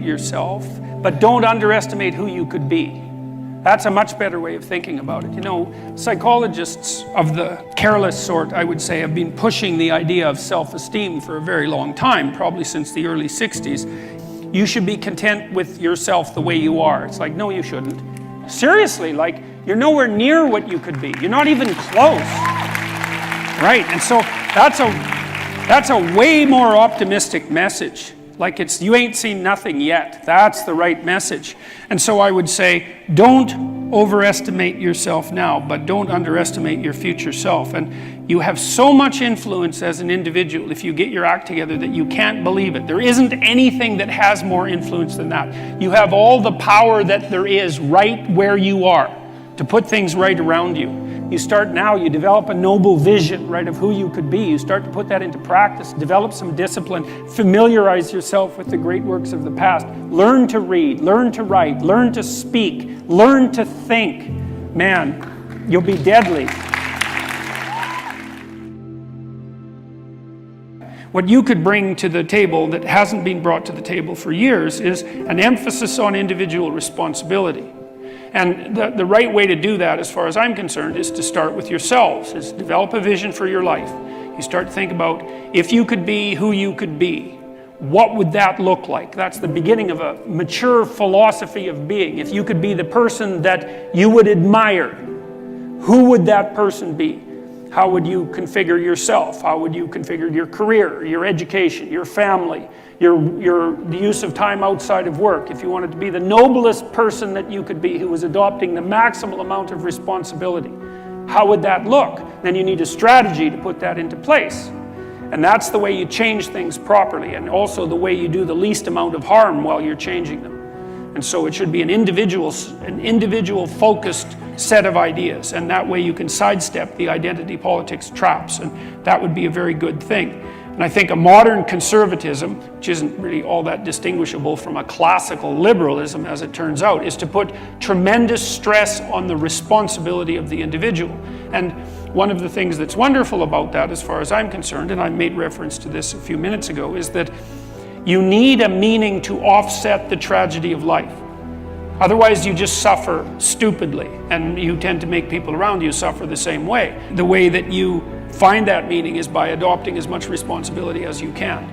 yourself, but don't underestimate who you could be. That's a much better way of thinking about it. You know, psychologists of the careless sort, I would say, have been pushing the idea of self-esteem for a very long time, probably since the early 60s. You should be content with yourself the way you are. It's like, no, you shouldn't. Seriously, like, you're nowhere near what you could be. You're not even close. Right, and so that's a way more optimistic message. Like, it's, you ain't seen nothing yet. That's the right message. And so I would say, don't overestimate yourself now, but don't underestimate your future self. And you have so much influence as an individual if you get your act together that you can't believe it. There isn't anything that has more influence than that. You have all the power that there is right where you are to put things right around you. You start now, you develop a noble vision, right, of who you could be. You start to put that into practice, develop some discipline, familiarize yourself with the great works of the past. Learn to read, learn to write, learn to speak, learn to think. Man, you'll be deadly. What you could bring to the table that hasn't been brought to the table for years is an emphasis on individual responsibility. And the right way to do that, as far as I'm concerned, is to start with yourselves, is develop a vision for your life. You start to think about, if you could be who you could be, what would that look like? That's the beginning of a mature philosophy of being. If you could be the person that you would admire, who would that person be? How would you configure yourself? How would you configure your career, your education, your family, the use of time outside of work? If you wanted to be the noblest person that you could be, who was adopting the maximal amount of responsibility, how would that look? Then you need a strategy to put that into place. And that's the way you change things properly, and also the way you do the least amount of harm while you're changing them. And so it should be an individual focused set of ideas, and that way you can sidestep the identity politics traps, and that would be a very good thing. And I think a modern conservatism, which isn't really all that distinguishable from a classical liberalism as it turns out, is to put tremendous stress on the responsibility of the individual. And one of the things that's wonderful about that, as far as I'm concerned, and I made reference to this a few minutes ago, is that you need a meaning to offset the tragedy of life. Otherwise, you just suffer stupidly, and you tend to make people around you suffer the same way. The way that you find that meaning is by adopting as much responsibility as you can.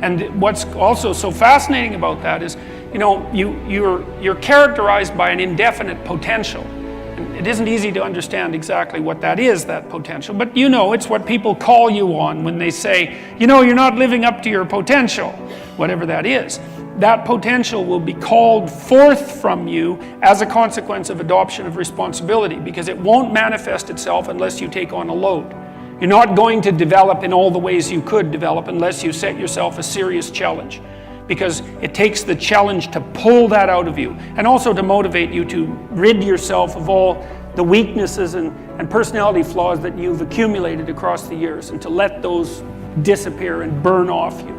And what's also so fascinating about that is, you know, you're characterized by an indefinite potential. And it isn't easy to understand exactly what that is, that potential, but you know, it's what people call you on when they say, you know, you're not living up to your potential, whatever that is. That potential will be called forth from you as a consequence of adoption of responsibility, because it won't manifest itself unless you take on a load. You're not going to develop in all the ways you could develop unless you set yourself a serious challenge, because it takes the challenge to pull that out of you, and also to motivate you to rid yourself of all the weaknesses and personality flaws that you've accumulated across the years, and to let those disappear and burn off you.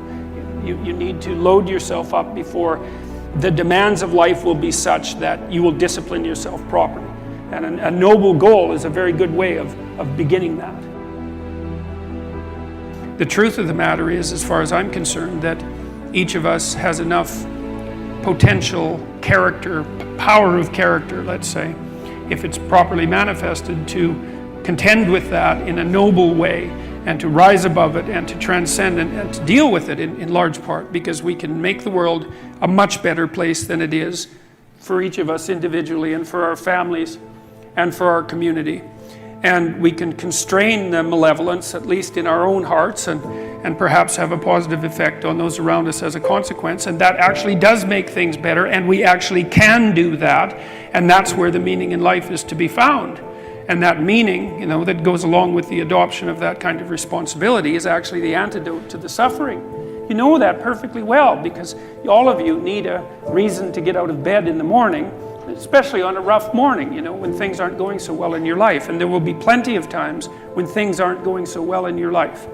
You need to load yourself up before the demands of life will be such that you will discipline yourself properly. And a noble goal is a very good way of beginning that. The truth of the matter is, as far as I'm concerned, that each of us has enough potential character, power of character, let's say, if it's properly manifested, to contend with that in a noble way, and to rise above it, and to transcend and to deal with it in large part, because we can make the world a much better place than it is for each of us individually, and for our families, and for our community. And we can constrain the malevolence, at least in our own hearts, and perhaps have a positive effect on those around us as a consequence. And that actually does make things better, and we actually can do that. And that's where the meaning in life is to be found. And that meaning, you know, that goes along with the adoption of that kind of responsibility is actually the antidote to the suffering. You know that perfectly well, because all of you need a reason to get out of bed in the morning, especially on a rough morning, you know, when things aren't going so well in your life. And there will be plenty of times when things aren't going so well in your life.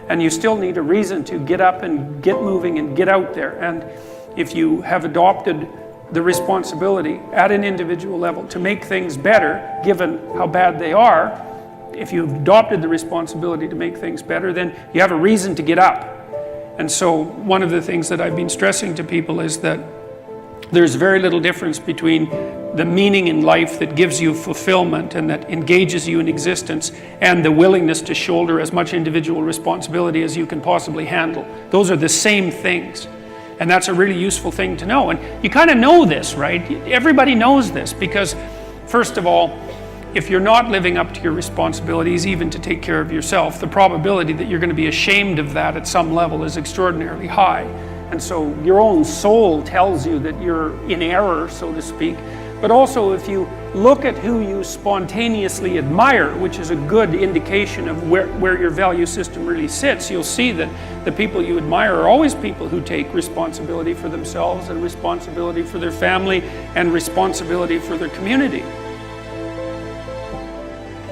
And you still need a reason to get up and get moving and get out there. And if you have adopted the responsibility at an individual level to make things better, given how bad they are, if you've adopted the responsibility to make things better, then you have a reason to get up. And so one of the things that I've been stressing to people is that There's very little difference between the meaning in life that gives you fulfillment and that engages you in existence and the willingness to shoulder as much individual responsibility as you can possibly handle. Those are the same things. And that's a really useful thing to know. And you kind of know this, right? Everybody knows this because, first of all, if you're not living up to your responsibilities, even to take care of yourself, the probability that you're going to be ashamed of that at some level is extraordinarily high. And so your own soul tells you that you're in error, so to speak. But also, if you look at who you spontaneously admire, which is a good indication of where your value system really sits, you'll see that the people you admire are always people who take responsibility for themselves and responsibility for their family and responsibility for their community.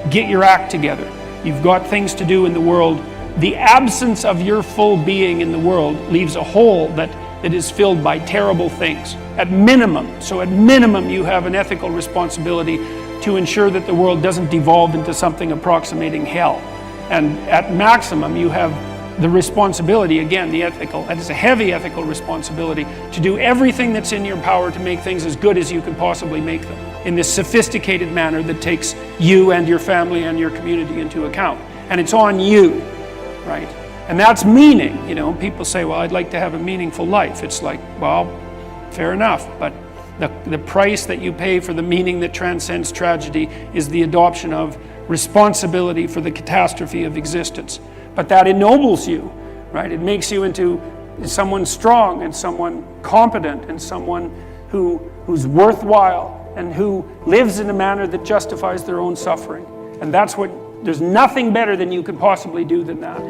Get your act together. You've got things to do in the world. The absence of your full being in the world leaves a hole that is filled by terrible things. At minimum, you have an ethical responsibility to ensure that the world doesn't devolve into something approximating hell. And at maximum, you have the responsibility, again, that is a heavy ethical responsibility, to do everything that's in your power to make things as good as you can possibly make them in this sophisticated manner that takes you and your family and your community into account. And it's on you, right? And that's meaning. People say, well, I'd like to have a meaningful life. It's like, well, fair enough, but the price that you pay for the meaning that transcends tragedy is the adoption of responsibility for the catastrophe of existence. But that ennobles you, right? It makes you into someone strong and someone competent and someone who's worthwhile and who lives in a manner that justifies their own suffering. And there's nothing better than you could possibly do than that.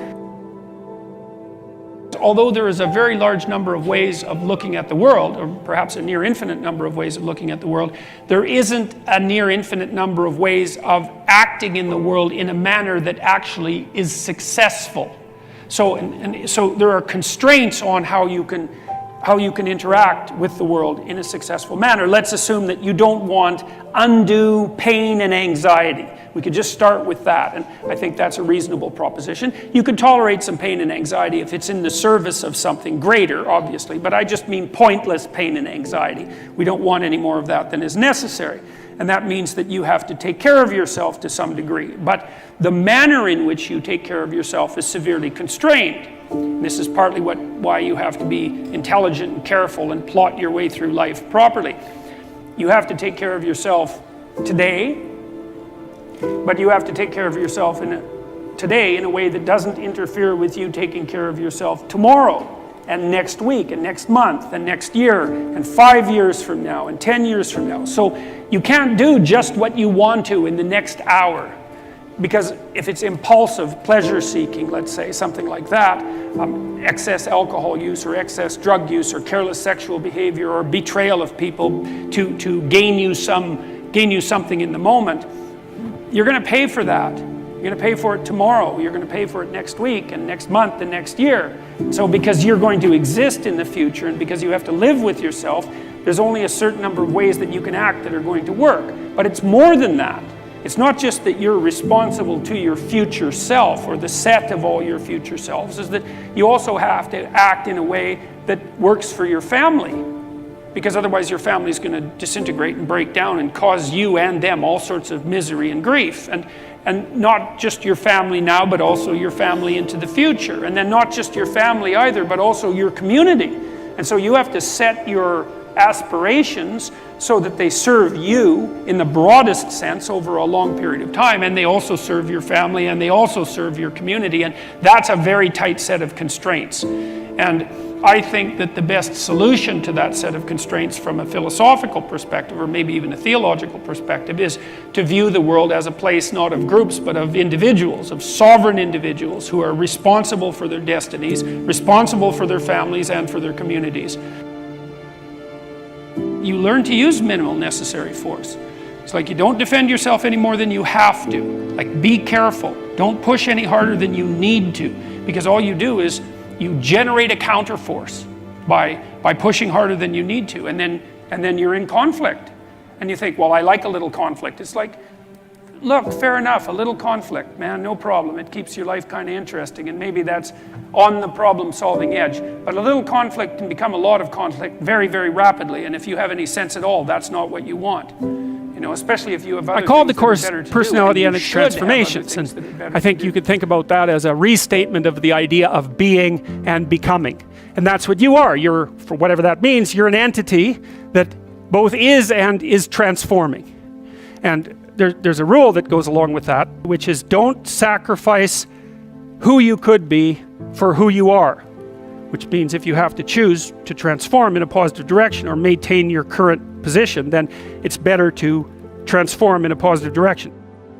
Although there is a very large number of ways of looking at the world, or perhaps a near infinite number of ways of looking at the world, there isn't a near infinite number of ways of acting in the world in a manner that actually is successful. So there are constraints on how you can interact with the world in a successful manner. Let's assume that you don't want undue pain and anxiety. We could just start with that, and I think that's a reasonable proposition. You could tolerate some pain and anxiety if it's in the service of something greater, obviously, but I just mean pointless pain and anxiety. We don't want any more of that than is necessary, and that means that you have to take care of yourself to some degree. But the manner in which you take care of yourself is severely constrained. This is partly why you have to be intelligent and careful and plot your way through life properly. You have to take care of yourself today, but you have to take care of yourself today in a way that doesn't interfere with you taking care of yourself tomorrow and next week and next month and next year and 5 years from now and 10 years from now. So you can't do just what you want to in the next hour. Because if it's impulsive pleasure seeking, let's say, something like that, excess alcohol use or excess drug use or careless sexual behavior or betrayal of people to gain you something in the moment, you're going to pay for that. You're going to pay for it tomorrow. You're going to pay for it next week and next month and next year. So because you're going to exist in the future and because you have to live with yourself, there's only a certain number of ways that you can act that are going to work. But it's more than that. It's not just that you're responsible to your future self or the set of all your future selves, is that you also have to act in a way that works for your family. Because otherwise your family is going to disintegrate and break down and cause you and them all sorts of misery and grief. And not just your family now, but also your family into the future. And then not just your family either, but also your community. And so you have to set your aspirations so that they serve you in the broadest sense over a long period of time, and they also serve your family and they also serve your community, and that's a very tight set of constraints. And I think that the best solution to that set of constraints from a philosophical perspective, or maybe even a theological perspective, is to view the world as a place not of groups but of individuals, of sovereign individuals who are responsible for their destinies, responsible for their families and for their communities. You learn to use minimal necessary force. It's like you don't defend yourself any more than you have to. Like, be careful. Don't push any harder than you need to, because all you do is you generate a counterforce by pushing harder than you need to, and then you're in conflict. And you think, well, I like a little conflict. It's like, look, fair enough, a little conflict, man, no problem. It keeps your life kind of interesting, and maybe that's on the problem-solving edge. But a little conflict can become a lot of conflict very, very rapidly, and if you have any sense at all, that's not what you want. You know, especially if you have other I called the things course that are better to Personality do, and its Transformations, and I think you could think about that as a restatement of the idea of being and becoming. And that's what you are. You're, for whatever that means, you're an entity that both is and is transforming. And there's a rule that goes along with that, which is don't sacrifice who you could be for who you are, which means if you have to choose to transform in a positive direction or maintain your current position, then it's better to transform in a positive direction.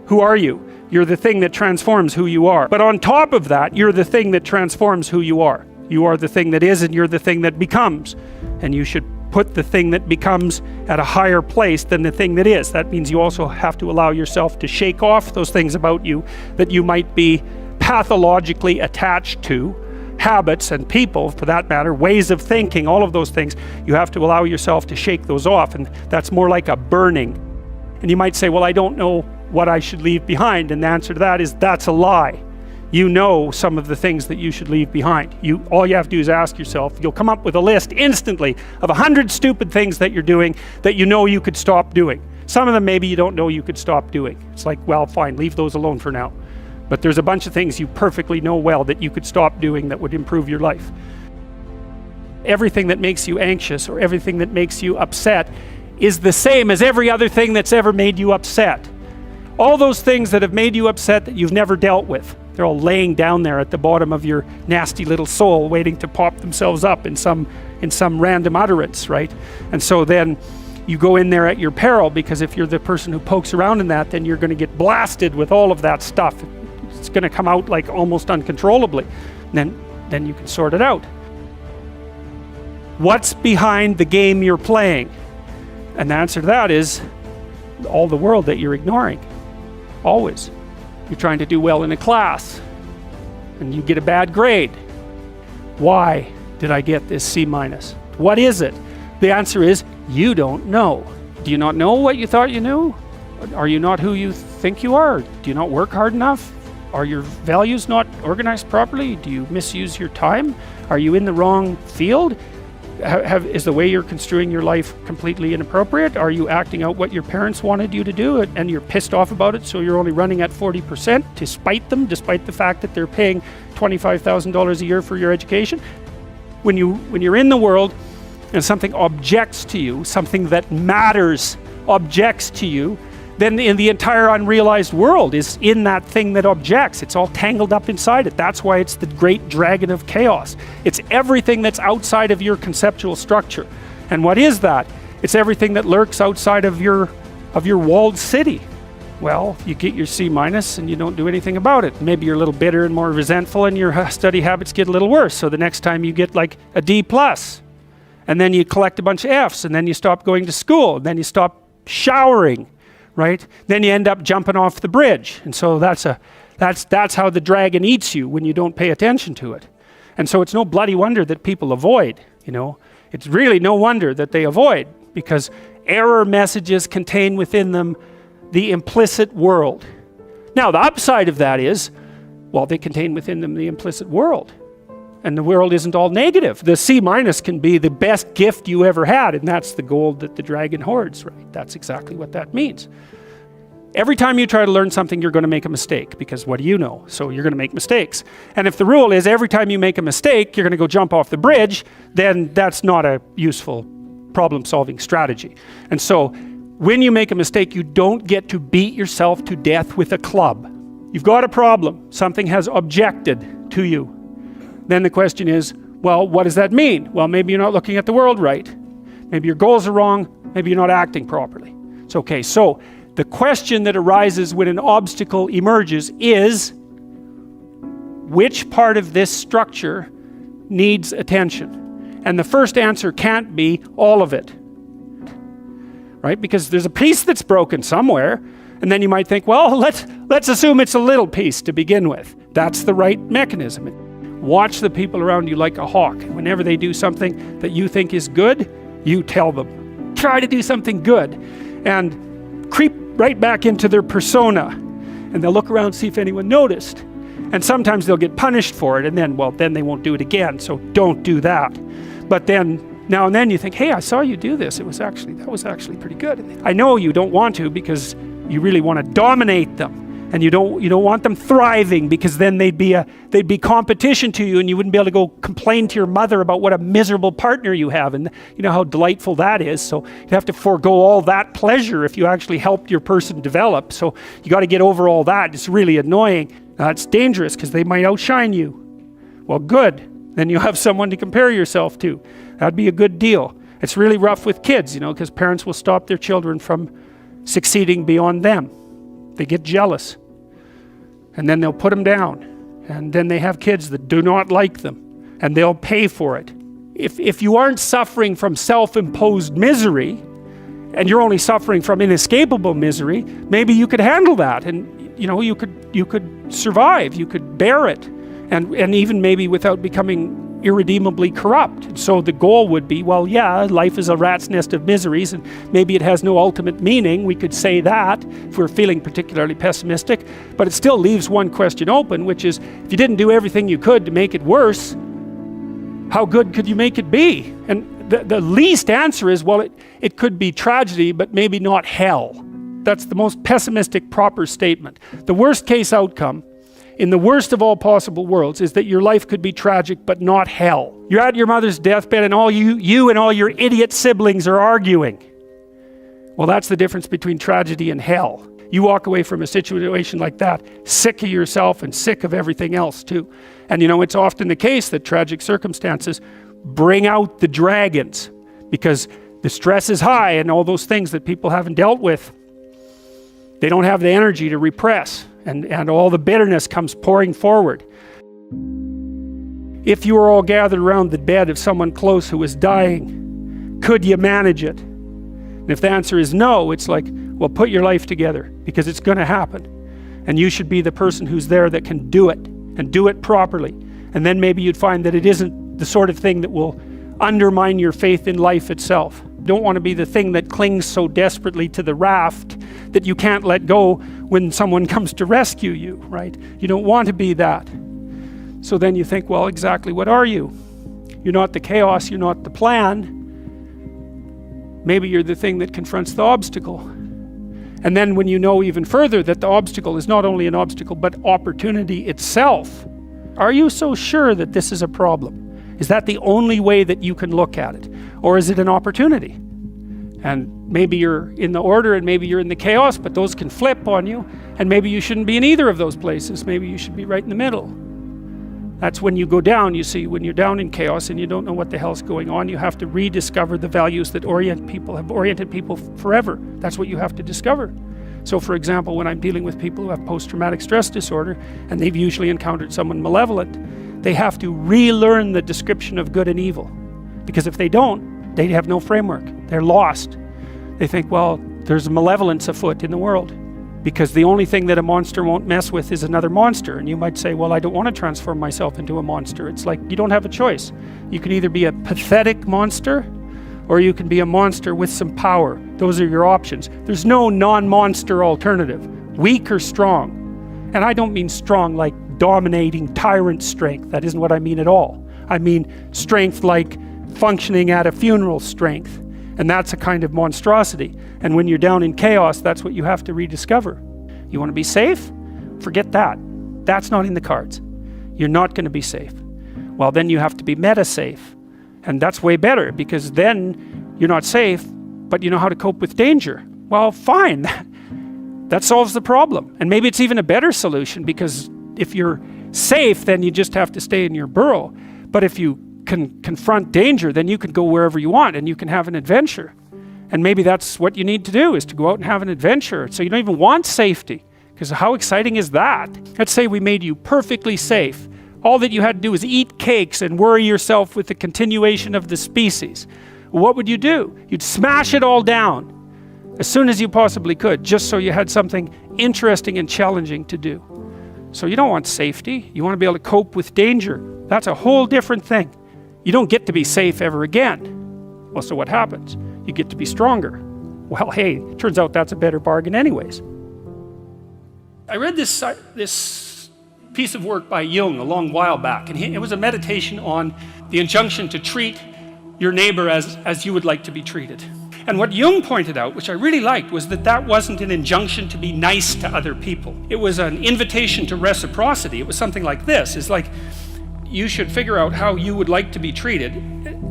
Who are you? You're the thing that transforms who you are. But on top of that, you're the thing that transforms who you are. You are the thing that is, and you're the thing that becomes. And you should put the thing that becomes at a higher place than the thing that is. That means you also have to allow yourself to shake off those things about you that you might be pathologically attached to, habits and people, for that matter, ways of thinking, all of those things. You have to allow yourself to shake those off, and that's more like a burning. And you might say, well, I don't know what I should leave behind, and the answer to that is that's a lie. You know some of the things that you should leave behind. All you have to do is ask yourself. You'll come up with a list instantly of 100 stupid things that you're doing that you know you could stop doing. Some of them maybe you don't know you could stop doing. It's like, well, fine, leave those alone for now. But there's a bunch of things you perfectly know well that you could stop doing that would improve your life. Everything that makes you anxious or everything that makes you upset is the same as every other thing that's ever made you upset. All those things that have made you upset that you've never dealt with, they're all laying down there at the bottom of your nasty little soul, waiting to pop themselves up in some random utterance, right? And so then you go in there at your peril, because if you're the person who pokes around in that, then you're going to get blasted with all of that stuff. It's going to come out like almost uncontrollably. And then you can sort it out. What's behind the game you're playing? And the answer to that is all the world that you're ignoring. Always. You're trying to do well in a class, and you get a bad grade. Why did I get this C-? What is it? The answer is, you don't know. Do you not know what you thought you knew? Are you not who you think you are? Do you not work hard enough? Are your values not organized properly? Do you misuse your time? Are you in the wrong field? Is the way you're construing your life completely inappropriate? Are you acting out what your parents wanted you to do and you're pissed off about it, so you're only running at 40% to spite them, despite the fact that they're paying $25,000 a year for your education? When you're in the world and something objects to you, something that matters objects to you, then in the entire unrealized world is in that thing that objects. It's all tangled up inside it. That's why it's the great dragon of chaos. It's everything that's outside of your conceptual structure. And what is that? It's everything that lurks outside of your walled city. Well, you get your C- and you don't do anything about it. Maybe you're a little bitter and more resentful, and your study habits get a little worse. So the next time you get like a D+, and then you collect a bunch of Fs, and then you stop going to school, and then you stop showering. Right? Then you end up jumping off the bridge. And so that's how the dragon eats you when you don't pay attention to it. And so it's no bloody wonder that people avoid, you know. It's really no wonder that they avoid, because error messages contain within them the implicit world. Now, the upside of that is, well, they contain within them the implicit world. And the world isn't all negative. The C- can be the best gift you ever had, and that's the gold that the dragon hoards, right? That's exactly what that means. Every time you try to learn something, you're going to make a mistake, because what do you know? So you're going to make mistakes. And if the rule is every time you make a mistake, you're going to go jump off the bridge, then that's not a useful problem-solving strategy. And so when you make a mistake, you don't get to beat yourself to death with a club. You've got a problem. Something has objected to you. Then the question is, well, what does that mean? Well, maybe you're not looking at the world right. Maybe your goals are wrong. Maybe you're not acting properly. It's okay. So the question that arises when an obstacle emerges is, which part of this structure needs attention? And the first answer can't be all of it. Right? Because there's a piece that's broken somewhere. And then you might think, well, let's assume it's a little piece to begin with. That's the right mechanism. Watch the people around you like a hawk. Whenever they do something that you think is good, you tell them. Try to do something good. And creep right back into their persona. And they'll look around and see if anyone noticed. And sometimes they'll get punished for it, and then, well, then they won't do it again, so don't do that. But then, now and then you think, hey, I saw you do this. That was actually pretty good. I know you don't want to because you really want to dominate them. And you don't want them thriving, because then they'd be competition to you, and you wouldn't be able to go complain to your mother about what a miserable partner you have, and you know how delightful that is. So you have to forego all that pleasure if you actually helped your person develop. So you got to get over all that. It's really annoying. It's dangerous because they might outshine you. Well, good. Then you have someone to compare yourself to. That'd be a good deal. It's really rough with kids, you know, because parents will stop their children from succeeding beyond them. They get jealous. And then they'll put them down. And then they have kids that do not like them. And they'll pay for it. If you aren't suffering from self-imposed misery, and you're only suffering from inescapable misery, maybe you could handle that. And you know, you could survive. You could bear it. And even maybe without becoming irredeemably corrupt. So the goal would be, well, yeah, life is a rat's nest of miseries, and maybe it has no ultimate meaning. We could say that if we're feeling particularly pessimistic, but it still leaves one question open, which is, if you didn't do everything you could to make it worse, how good could you make it be? And the least answer is, well, it could be tragedy, but maybe not hell. That's the most pessimistic proper statement. The worst case outcome in the worst of all possible worlds is that your life could be tragic but not hell. You're at your mother's deathbed and all you and all your idiot siblings are arguing. Well, that's the difference between tragedy and hell. You walk away from a situation like that sick of yourself and sick of everything else too. And you know, it's often the case that tragic circumstances bring out the dragons, because the stress is high and all those things that people haven't dealt with, they don't have the energy to repress. And all the bitterness comes pouring forward. If you were all gathered around the bed of someone close who was dying, could you manage it? And if the answer is no, it's like, well, put your life together, because it's going to happen. And you should be the person who's there that can do it, and do it properly. And then maybe you'd find that it isn't the sort of thing that will undermine your faith in life itself. You don't want to be the thing that clings so desperately to the raft that you can't let go when someone comes to rescue you, right? You don't want to be that. So then you think, well, exactly what are you? You're not the chaos, you're not the plan. Maybe you're the thing that confronts the obstacle. And then when you know even further that the obstacle is not only an obstacle, but opportunity itself, are you so sure that this is a problem? Is that the only way that you can look at it? Or is it an opportunity? And maybe you're in the order and maybe you're in the chaos, but those can flip on you. And maybe you shouldn't be in either of those places. Maybe you should be right in the middle. That's when you go down, you see, when you're down in chaos and you don't know what the hell's going on, you have to rediscover the values that have oriented people forever. That's what you have to discover. So for example, when I'm dealing with people who have post-traumatic stress disorder, and they've usually encountered someone malevolent, they have to relearn the description of good and evil. Because if they don't, they have no framework. They're lost. They think, well, there's malevolence afoot in the world, because the only thing that a monster won't mess with is another monster. And you might say, well, I don't want to transform myself into a monster. It's like, you don't have a choice. You can either be a pathetic monster, or you can be a monster with some power. Those are your options. There's no non-monster alternative, weak or strong. And I don't mean strong like dominating tyrant strength. That isn't what I mean at all. I mean strength like functioning at a funeral strength. And that's a kind of monstrosity. And when you're down in chaos, that's what you have to rediscover. You want to be safe? Forget that. That's not in the cards. You're not going to be safe. Well, then you have to be meta-safe. And that's way better, because then you're not safe, but you know how to cope with danger. Well, fine. That solves the problem. And maybe it's even a better solution, because if you're safe, then you just have to stay in your burrow. But if you can confront danger, then you can go wherever you want and you can have an adventure. And maybe that's what you need to do, is to go out and have an adventure. So you don't even want safety, because how exciting is that? Let's say we made you perfectly safe. All that you had to do was eat cakes and worry yourself with the continuation of the species. What would you do? You'd smash it all down as soon as you possibly could, just so you had something interesting and challenging to do. So you don't want safety. You want to be able to cope with danger. That's a whole different thing. You don't get to be safe ever again. Well, so what happens? You get to be stronger. Well, hey, turns out that's a better bargain anyways. I read this piece of work by Jung a long while back, and it was a meditation on the injunction to treat your neighbor as you would like to be treated. And what Jung pointed out, which I really liked, was that wasn't an injunction to be nice to other people. It was an invitation to reciprocity. It was something like this. It's like, you should figure out how you would like to be treated,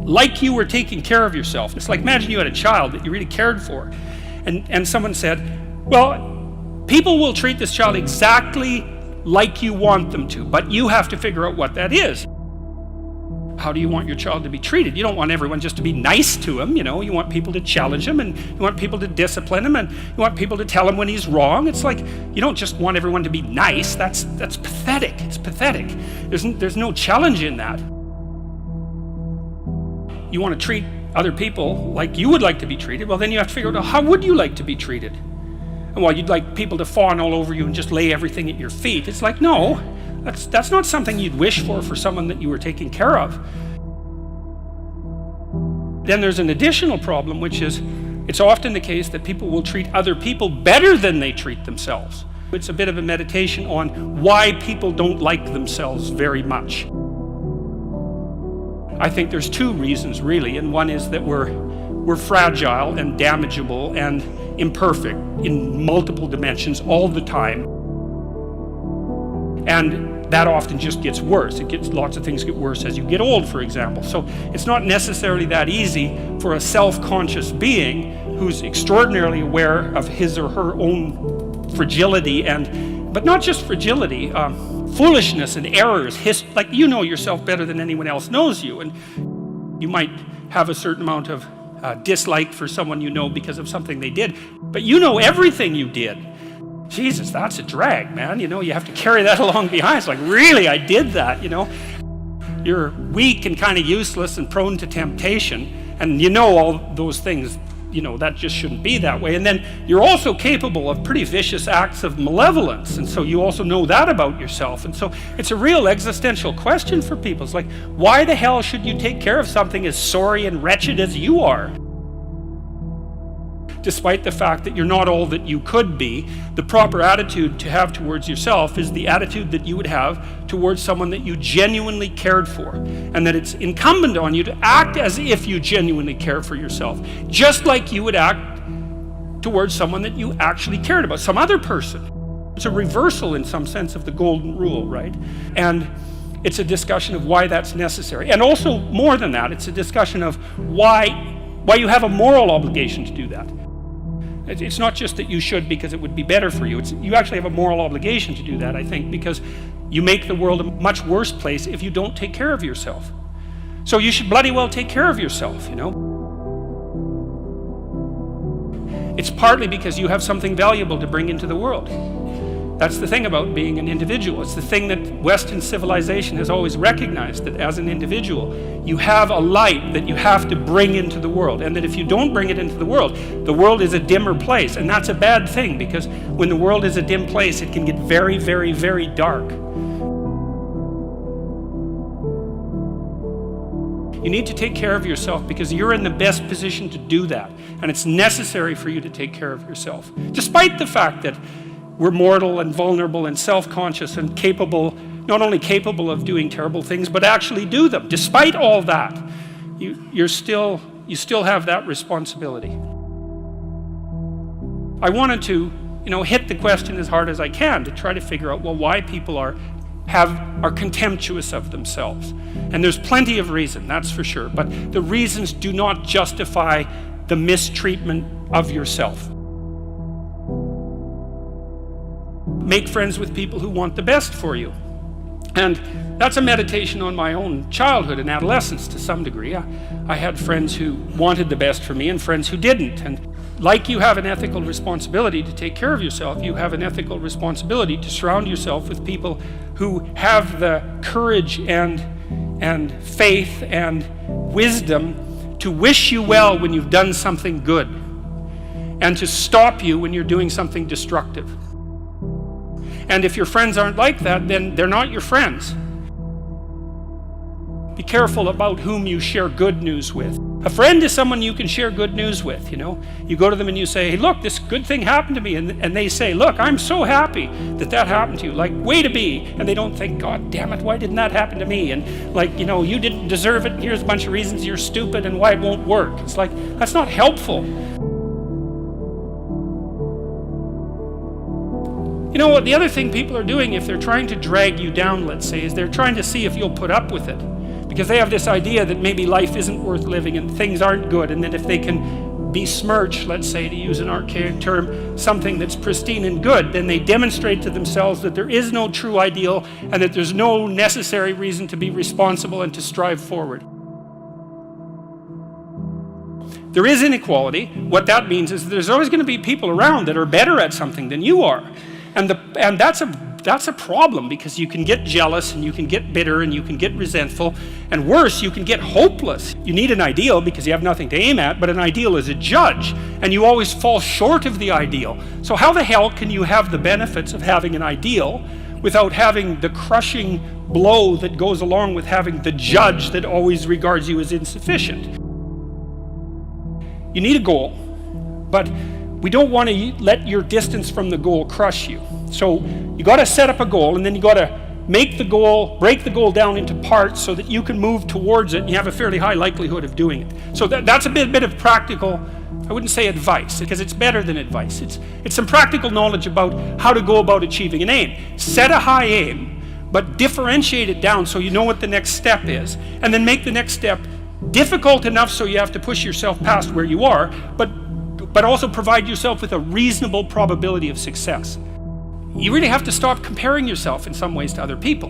like you were taking care of yourself. It's like, imagine you had a child that you really cared for, and someone said, well, people will treat this child exactly like you want them to, but you have to figure out what that is. How do you want your child to be treated? You don't want everyone just to be nice to him, you know. You want people to challenge him, and you want people to discipline him, and you want people to tell him when he's wrong. It's like, you don't just want everyone to be nice. That's pathetic. It's pathetic. There's no challenge in that. You want to treat other people like you would like to be treated, well, then you have to figure out, how would you like to be treated? And while you'd like people to fawn all over you and just lay everything at your feet, it's like, no, that's not something you'd wish for someone that you were taking care of. Then there's an additional problem, which is, it's often the case that people will treat other people better than they treat themselves. It's a bit of a meditation on why people don't like themselves very much. I think there's two reasons, really, and one is that we're fragile and damageable and imperfect in multiple dimensions all the time. And that often just gets worse. Lots of things get worse as you get old, for example. So it's not necessarily that easy for a self-conscious being who's extraordinarily aware of his or her own fragility, but not just fragility, foolishness and errors. Like, you know yourself better than anyone else knows you, and you might have a certain amount of dislike for someone you know because of something they did, but you know everything you did. Jesus, that's a drag, man. You know, you have to carry that along behind. It's like, really, I did that, you know. You're weak and kind of useless and prone to temptation, and you know all those things, you know, that just shouldn't be that way. And then you're also capable of pretty vicious acts of malevolence, and so you also know that about yourself. And so it's a real existential question for people. It's like, why the hell should you take care of something as sorry and wretched as you are? Despite the fact that you're not all that you could be, the proper attitude to have towards yourself is the attitude that you would have towards someone that you genuinely cared for, and that it's incumbent on you to act as if you genuinely care for yourself, just like you would act towards someone that you actually cared about, some other person. It's a reversal in some sense of the golden rule, right? And it's a discussion of why that's necessary. And also, more than that, it's a discussion of why you have a moral obligation to do that. It's not just that you should because it would be better for you. You actually have a moral obligation to do that, I think, because you make the world a much worse place if you don't take care of yourself. So you should bloody well take care of yourself, you know. It's partly because you have something valuable to bring into the world. That's the thing about being an individual. It's the thing that Western civilization has always recognized, that as an individual, you have a light that you have to bring into the world, and that if you don't bring it into the world is a dimmer place, and that's a bad thing, because when the world is a dim place, it can get very, very, very dark. You need to take care of yourself because you're in the best position to do that, and it's necessary for you to take care of yourself, despite the fact that we're mortal and vulnerable and self-conscious and capable, not only capable of doing terrible things, but actually do them. Despite all that, you still have that responsibility. I wanted to, hit the question as hard as I can to try to figure out, well, why people are contemptuous of themselves. And there's plenty of reason, that's for sure, but the reasons do not justify the mistreatment of yourself. Make friends with people who want the best for you. And that's a meditation on my own childhood and adolescence to some degree. I had friends who wanted the best for me and friends who didn't. And like you have an ethical responsibility to take care of yourself, you have an ethical responsibility to surround yourself with people who have the courage and faith and wisdom to wish you well when you've done something good, and to stop you when you're doing something destructive. And if your friends aren't like that, then they're not your friends. Be careful about whom you share good news with. A friend is someone you can share good news with, you know. You go to them and you say, hey, look, this good thing happened to me. And they say, look, I'm so happy that that happened to you. Like, way to be. And they don't think, God damn it, why didn't that happen to me? And like, you know, you didn't deserve it. Here's a bunch of reasons you're stupid and why it won't work. It's like, that's not helpful. You know what, the other thing people are doing if they're trying to drag you down, let's say, is they're trying to see if you'll put up with it. Because they have this idea that maybe life isn't worth living and things aren't good, and that if they can besmirch, let's say, to use an archaic term, something that's pristine and good, then they demonstrate to themselves that there is no true ideal and that there's no necessary reason to be responsible and to strive forward. There is inequality. What that means is there's always going to be people around that are better at something than you are. And that's a problem, because you can get jealous and you can get bitter and you can get resentful, and worse, you can get hopeless. You need an ideal because you have nothing to aim at, but an ideal is a judge, and you always fall short of the ideal. So how the hell can you have the benefits of having an ideal without having the crushing blow that goes along with having the judge that always regards you as insufficient? You need a goal, but we don't want to let your distance from the goal crush you. So you got to set up a goal, and then you got to make the goal, break the goal down into parts so that you can move towards it and you have a fairly high likelihood of doing it. So that's a bit of practical, I wouldn't say advice, because it's better than advice. It's some practical knowledge about how to go about achieving an aim. Set a high aim, but differentiate it down so you know what the next step is, and then make the next step difficult enough so you have to push yourself past where you are, but also provide yourself with a reasonable probability of success. You really have to stop comparing yourself in some ways to other people.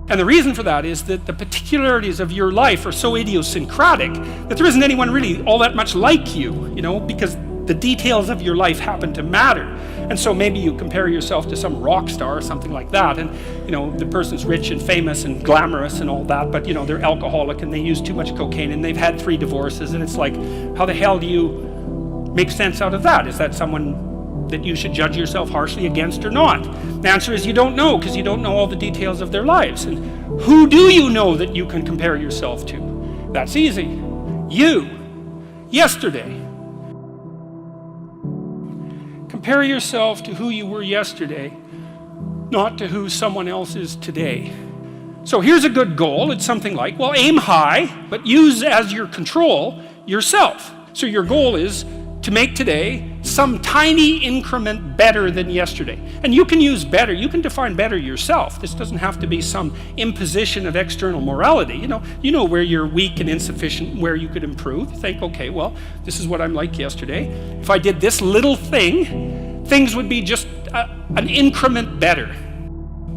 And the reason for that is that the particularities of your life are so idiosyncratic that there isn't anyone really all that much like you, you know, because the details of your life happen to matter. And so maybe you compare yourself to some rock star or something like that, and you know, the person's rich and famous and glamorous and all that, but you know, they're alcoholic and they use too much cocaine and they've had 3 divorces, and it's like, how the hell do you make sense out of that? Is that someone that you should judge yourself harshly against or not? The answer is you don't know, because you don't know all the details of their lives. And who do you know that you can compare yourself to? That's easy. You. Yesterday. Compare yourself to who you were yesterday, not to who someone else is today. So here's a good goal. It's something like, well, aim high, but use as your control yourself. So your goal is to make today some tiny increment better than yesterday. And you can use better, you can define better yourself. This doesn't have to be some imposition of external morality. You know where you're weak and insufficient, where you could improve. You think, okay, well, this is what I'm like yesterday. If I did this little thing, things would be just an increment better.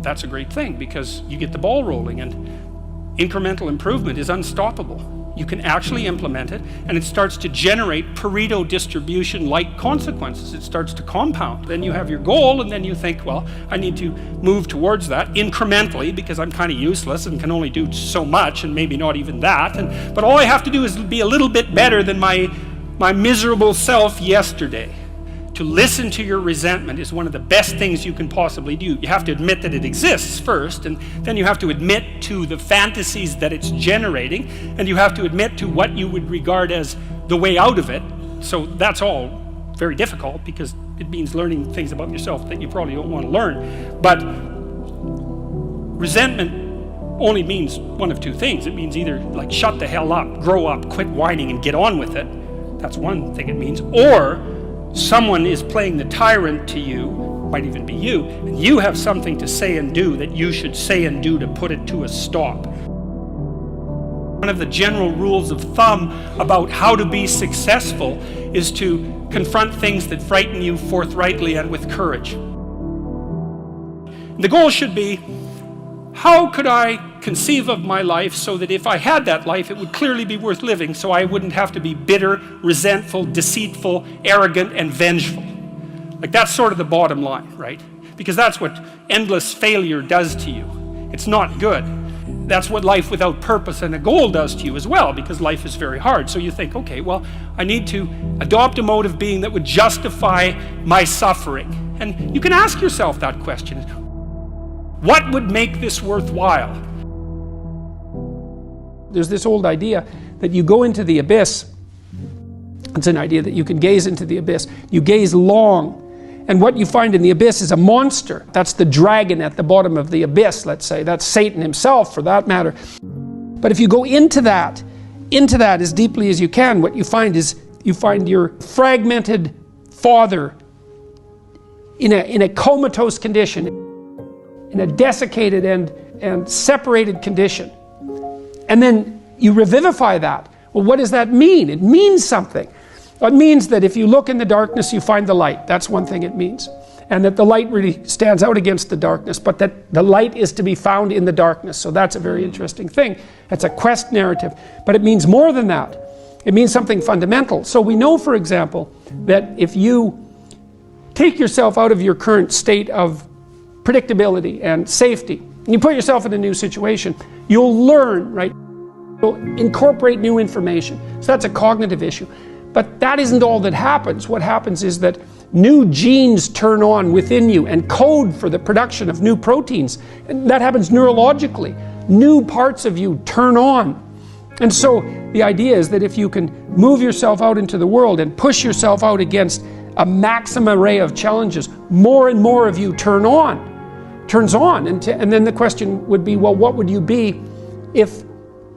That's a great thing, because you get the ball rolling, and incremental improvement is unstoppable. You can actually implement it, and it starts to generate Pareto distribution-like consequences. It starts to compound. Then you have your goal, and then you think, well, I need to move towards that incrementally, because I'm kind of useless and can only do so much, and maybe not even that. But all I have to do is be a little bit better than my miserable self yesterday. To listen to your resentment is one of the best things you can possibly do. You have to admit that it exists first, and then you have to admit to the fantasies that it's generating, and you have to admit to what you would regard as the way out of it. So that's all very difficult, because it means learning things about yourself that you probably don't want to learn. But resentment only means one of two things. It means either like shut the hell up, grow up, quit whining and get on with it. That's one thing it means. Or someone is playing the tyrant to you, might even be you, and you have something to say and do that you should say and do to put it to a stop. One of the general rules of thumb about how to be successful is to confront things that frighten you forthrightly and with courage. The goal should be, how could I conceive of my life so that if I had that life, it would clearly be worth living, so I wouldn't have to be bitter, resentful, deceitful, arrogant, and vengeful. Like, that's sort of the bottom line, right? Because that's what endless failure does to you. It's not good. That's what life without purpose and a goal does to you as well, because life is very hard. So you think, okay, well, I need to adopt a mode of being that would justify my suffering. And you can ask yourself that question. What would make this worthwhile? There's this old idea that you go into the abyss. It's an idea that you can gaze into the abyss. You gaze long, and what you find in the abyss is a monster. That's the dragon at the bottom of the abyss, let's say. That's Satan himself, for that matter. But if you go into that as deeply as you can, what you find is you find your fragmented father in a comatose condition, in a desiccated and separated condition. And then you revivify that. Well, what does that mean? It means something. It means that if you look in the darkness, you find the light. That's one thing it means. And that the light really stands out against the darkness, but that the light is to be found in the darkness. So that's a very interesting thing. That's a quest narrative. But it means more than that. It means something fundamental. So we know, for example, that if you take yourself out of your current state of predictability and safety, and you put yourself in a new situation, you'll learn, right? You'll incorporate new information. So that's a cognitive issue. But that isn't all that happens. What happens is that new genes turn on within you and code for the production of new proteins. And that happens neurologically. New parts of you turn on. And so the idea is that if you can move yourself out into the world and push yourself out against a maximum array of challenges, more and more of you turns on. And then the question would be, well, what would you be if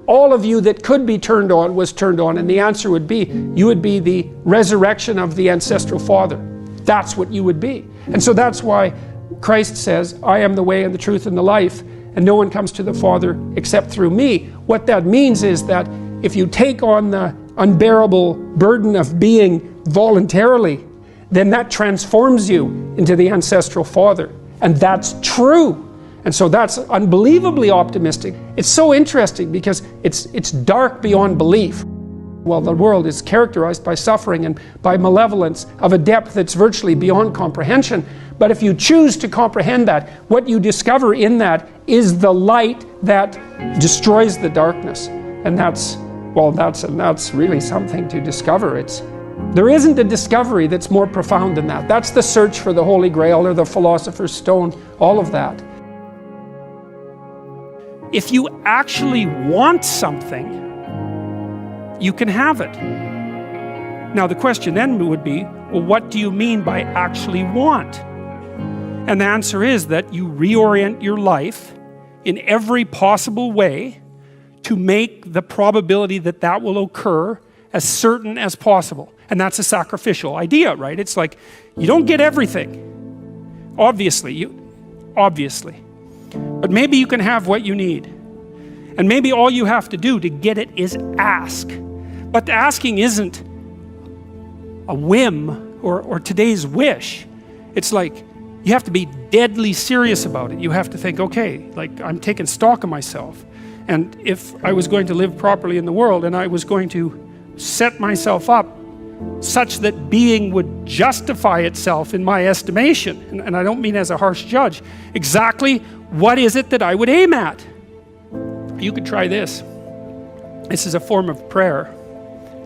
all of you that could be turned on was turned on? And the answer would be, you would be the resurrection of the ancestral father. That's what you would be. And so that's why Christ says, I am the way and the truth and the life, and no one comes to the Father except through me. What that means is that if you take on the unbearable burden of being voluntarily, then that transforms you into the ancestral father. And that's true. And so that's unbelievably optimistic. It's so interesting because it's dark beyond belief. Well, the world is characterized by suffering and by malevolence of a depth that's virtually beyond comprehension. But if you choose to comprehend that, what you discover in that is the light that destroys the darkness. And that's really something to discover. There isn't a discovery that's more profound than that. That's the search for the Holy Grail or the Philosopher's Stone, all of that. If you actually want something, you can have it. Now the question then would be, well, what do you mean by actually want? And the answer is that you reorient your life in every possible way to make the probability that that will occur as certain as possible. And that's a sacrificial idea, right? It's like, you don't get everything. Obviously. But maybe you can have what you need. And maybe all you have to do to get it is ask. But the asking isn't a whim or today's wish. It's like, you have to be deadly serious about it. You have to think, okay, like I'm taking stock of myself. And if I was going to live properly in the world and I was going to set myself up such that being would justify itself in my estimation, and I don't mean as a harsh judge, exactly what is it that I would aim at? You could try this. This is a form of prayer,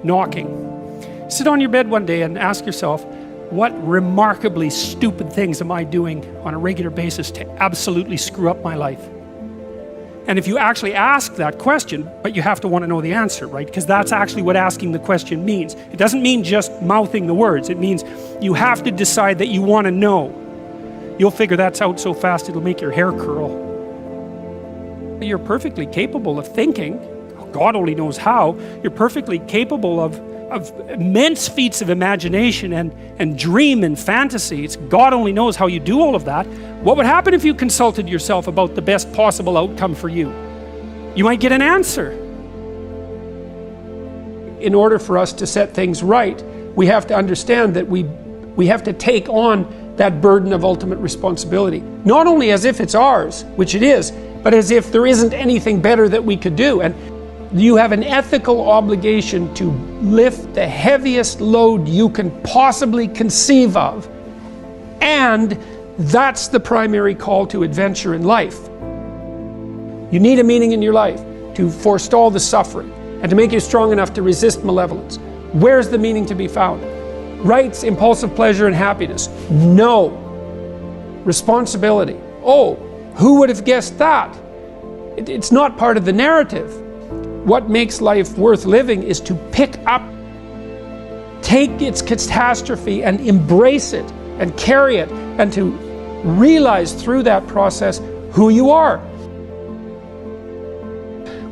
knocking. Sit on your bed one day and ask yourself, what remarkably stupid things am I doing on a regular basis to absolutely screw up my life? And if you actually ask that question, but you have to want to know the answer, right? Because that's actually what asking the question means. It doesn't mean just mouthing the words. It means you have to decide that you want to know. You'll figure that's out so fast it'll make your hair curl. You're perfectly capable of thinking. God only knows how. You're perfectly capable of immense feats of imagination and dream and fantasy. It's God only knows how you do all of that. What would happen if you consulted yourself about the best possible outcome for you? You might get an answer. In order for us to set things right, we have to understand that we have to take on that burden of ultimate responsibility. Not only as if it's ours, which it is, but as if there isn't anything better that we could do. And you have an ethical obligation to lift the heaviest load you can possibly conceive of. And that's the primary call to adventure in life. You need a meaning in your life to forestall the suffering and to make you strong enough to resist malevolence. Where's the meaning to be found? Rights, impulsive pleasure, and happiness? No. Responsibility? Oh, who would have guessed that? It's not part of the narrative. what makes life worth living is to pick up, take its catastrophe and embrace it and carry it, and to realize through that process who you are.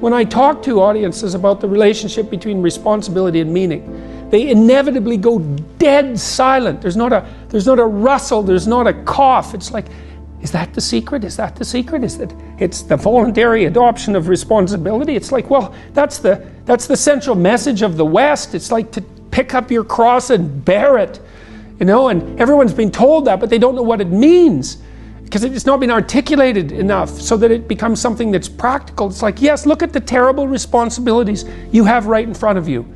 When I talk to audiences about the relationship between responsibility and meaning, they inevitably go dead silent. There's not a rustle, there's not a cough. It's like, is that the secret? Is that the secret? It's the voluntary adoption of responsibility? It's like, well, that's the central message of the West. It's like to pick up your cross and bear it, you know, and everyone's been told that, but they don't know what it means because it's not been articulated enough so that it becomes something that's practical. It's like, yes, look at the terrible responsibilities you have right in front of you.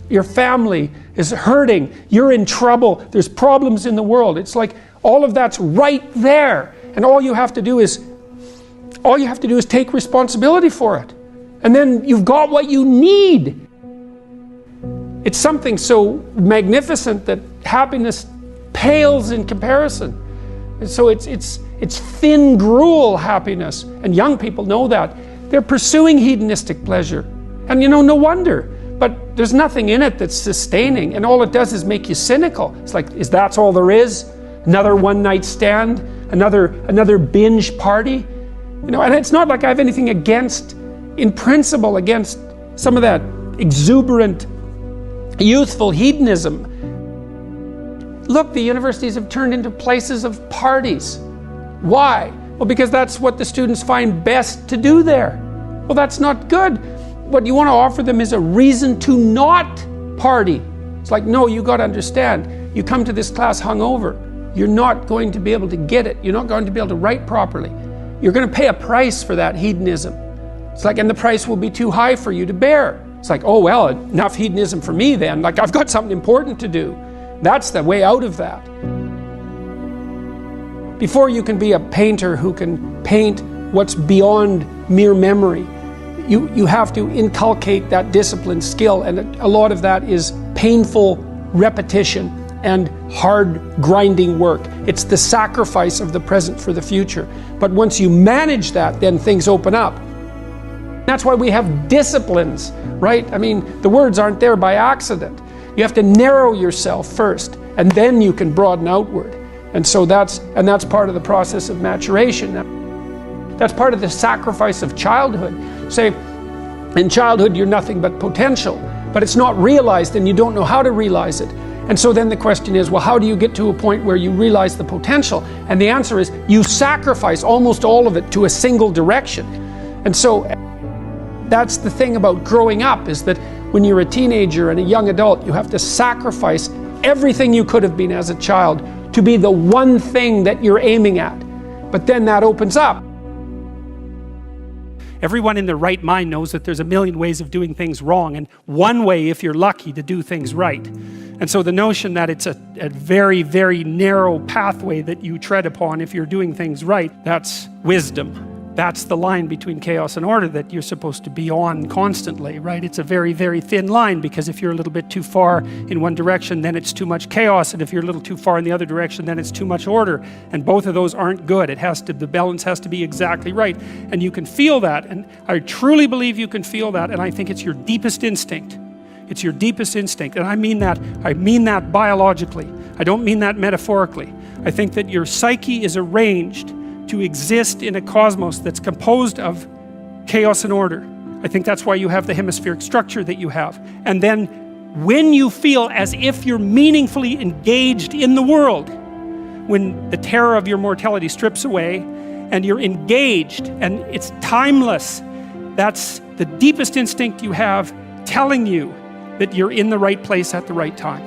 Your family is hurting, you're in trouble, there's problems in the world. It's like all of that's right there, and all you have to do is take responsibility for it, and then you've got what you need. It's something so magnificent that happiness pales in comparison. And so it's thin gruel happiness, and young people know that. They're pursuing hedonistic pleasure, and you know, no wonder. But there's nothing in it that's sustaining, and all it does is make you cynical. It's like, is that all there is? Another one-night stand? Another binge party? You know, and it's not like I have anything against, in principle, against some of that exuberant, youthful hedonism. Look, the universities have turned into places of parties. Why? Well, because that's what the students find best to do there. Well, that's not good. What you want to offer them is a reason to not party. It's like, no, you got to understand, you come to this class hungover, you're not going to be able to get it. You're not going to be able to write properly. You're going to pay a price for that hedonism. It's like, and the price will be too high for you to bear. It's like, oh, well, enough hedonism for me then. Like, I've got something important to do. That's the way out of that. Before you can be a painter who can paint what's beyond mere memory, you have to inculcate that discipline skill, and a lot of that is painful repetition and hard grinding work. It's the sacrifice of the present for the future. But once you manage that, then things open up. That's why we have disciplines, right? I mean, the words aren't there by accident. You have to narrow yourself first, and then you can broaden outward. And so that's part of the process of maturation. That's part of the sacrifice of childhood. Say, in childhood you're nothing but potential, but it's not realized and you don't know how to realize it. And so then the question is, well, how do you get to a point where you realize the potential? And the answer is, you sacrifice almost all of it to a single direction. And so that's the thing about growing up, is that when you're a teenager and a young adult, you have to sacrifice everything you could have been as a child to be the one thing that you're aiming at. But then that opens up. Everyone in their right mind knows that there's a million ways of doing things wrong, and one way, if you're lucky, to do things right. And so the notion that it's a very, very narrow pathway that you tread upon if you're doing things right, that's wisdom. That's the line between chaos and order that you're supposed to be on constantly, right? It's a very, very thin line, because if you're a little bit too far in one direction, then it's too much chaos, and if you're a little too far in the other direction, then it's too much order. And both of those aren't good. The balance has to be exactly right. And you can feel that, and I truly believe you can feel that, and I think it's your deepest instinct. It's your deepest instinct, and I mean that biologically. I don't mean that metaphorically. I think that your psyche is arranged to exist in a cosmos that's composed of chaos and order. I think that's why you have the hemispheric structure that you have. And then when you feel as if you're meaningfully engaged in the world, when the terror of your mortality strips away and you're engaged and it's timeless, that's the deepest instinct you have telling you that you're in the right place at the right time.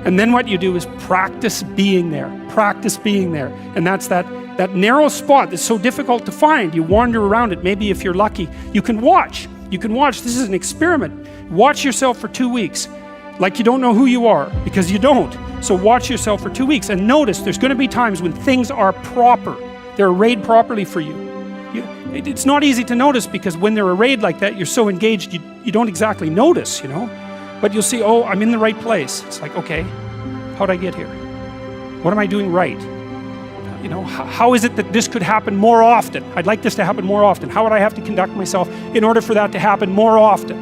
And then what you do is practice being there. Practice being there. And that's that narrow spot that's so difficult to find. You wander around it. Maybe if you're lucky, you can watch. This is an experiment. Watch yourself for 2 weeks. Like you don't know who you are, because you don't. So watch yourself for 2 weeks and notice there's going to be times when things are proper. They're arrayed properly for you. It's not easy to notice, because when they're arrayed like that, you're so engaged, you don't exactly notice, you know. But you'll see, oh, I'm in the right place. It's like, okay, how'd I get here? What am I doing right? You know, how is it that this could happen more often? I'd like this to happen more often. How would I have to conduct myself in order for that to happen more often?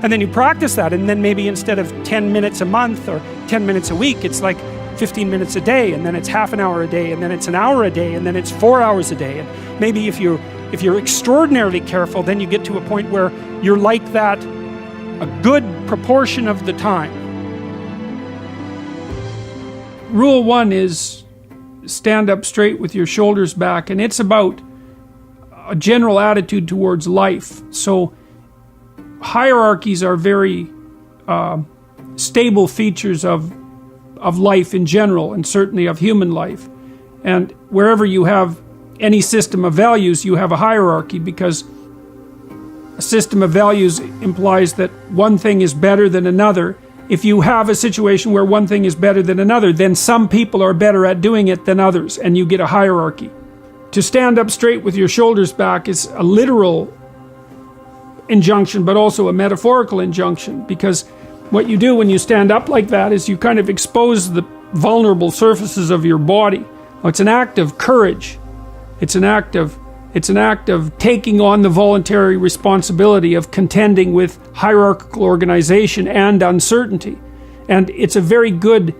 And then you practice that, and then maybe instead of 10 minutes a month or 10 minutes a week, it's like 15 minutes a day, and then it's half an hour a day, and then it's an hour a day, and then it's 4 hours a day. And maybe if you're extraordinarily careful, then you get to a point where you're like that a good proportion of the time. Rule 1 is stand up straight with your shoulders back, and it's about a general attitude towards life. So hierarchies are very stable features of life in general, and certainly of human life. And wherever you have any system of values, you have a hierarchy, because a system of values implies that one thing is better than another. If you have a situation where one thing is better than another, then some people are better at doing it than others, and you get a hierarchy. To stand up straight with your shoulders back is a literal injunction, but also a metaphorical injunction, because what you do when you stand up like that is you kind of expose the vulnerable surfaces of your body. It's an act of courage. It's an act of taking on the voluntary responsibility of contending with hierarchical organization and uncertainty. And it's a good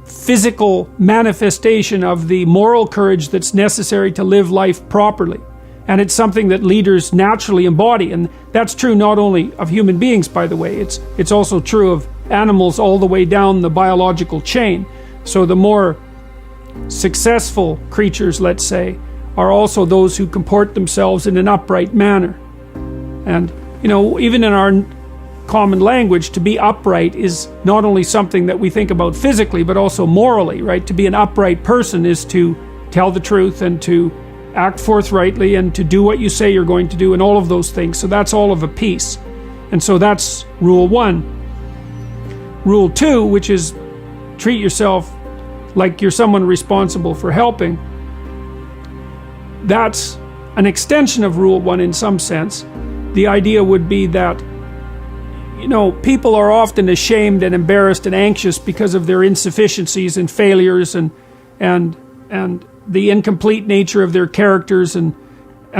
physical manifestation of the moral courage that's necessary to live life properly. And it's something that leaders naturally embody. And that's true not only of human beings, by the way, it's also true of animals all the way down the biological chain. So the more successful creatures, let's say, are also those who comport themselves in an upright manner. And, you know, even in our common language, to be upright is not only something that we think about physically, but also morally, right? To be an upright person is to tell the truth and to act forthrightly and to do what you say you're going to do and all of those things. So that's all of a piece. And so that's rule 1. Rule 2, which is treat yourself like you're someone responsible for helping. That's an extension of rule 1 in some sense. The idea would be that, you know, people are often ashamed and embarrassed and anxious because of their insufficiencies and failures and the incomplete nature of their characters and